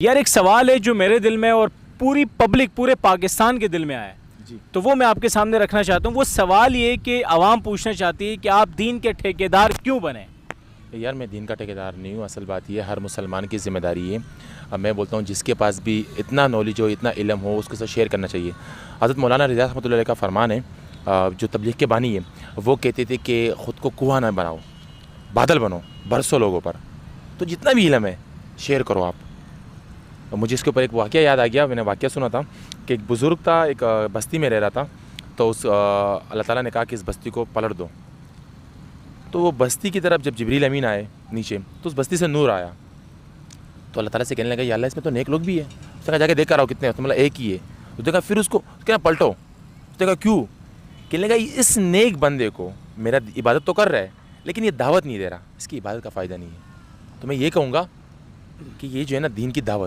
یار ایک سوال ہے جو میرے دل میں اور پوری پبلک پورے پاکستان کے دل میں آیا ہے جی تو وہ میں آپ کے سامنے رکھنا چاہتا ہوں. وہ سوال یہ کہ عوام پوچھنا چاہتی ہے کہ آپ دین کے ٹھیکیدار کیوں بنے؟ یار میں دین کا ٹھیکیدار نہیں ہوں. اصل بات یہ ہر مسلمان کی ذمہ داری ہے. اب میں بولتا ہوں جس کے پاس بھی اتنا نالج ہو اتنا علم ہو اس کے ساتھ شیئر کرنا چاہیے. حضرت مولانا رضا رحمۃ اللہ علیہ کا فرمان ہے، جو تبلیغ کے بانی ہے، وہ کہتے تھے کہ خود کو کنواں نہ بناؤ، بادل بنو برسوں لوگوں پر. تو جتنا بھی علم ہے شیئر کرو آپ. مجھے اس کے اوپر ایک واقعہ یاد آ گیا. میں نے واقعہ سنا تھا کہ ایک بزرگ تھا، ایک بستی میں رہ رہا تھا. تو اللہ تعالیٰ نے کہا کہ اس بستی کو پلٹ دو. تو وہ بستی کی طرف جب جبریل امین آئے نیچے تو اس بستی سے نور آیا. تو اللہ تعالیٰ سے کہنے لگا یا اللہ اس میں تو نیک لوگ بھی ہیں. اس نے کہا جا کے دیکھ کر آؤ کتنے ہیں. تو مطلب ایک ہی ہے. اس نے کہا پھر اس کو کہنا پلٹو. اس نے کہا کیوں؟ کہنے لگا اس نیک بندے کو میرا عبادت تو کر رہا ہے لیکن یہ دعوت نہیں دے رہا، اس کی عبادت کا فائدہ نہیں ہے. تو میں یہ کہوں گا کہ یہ جو ہے نا دین کی دعوت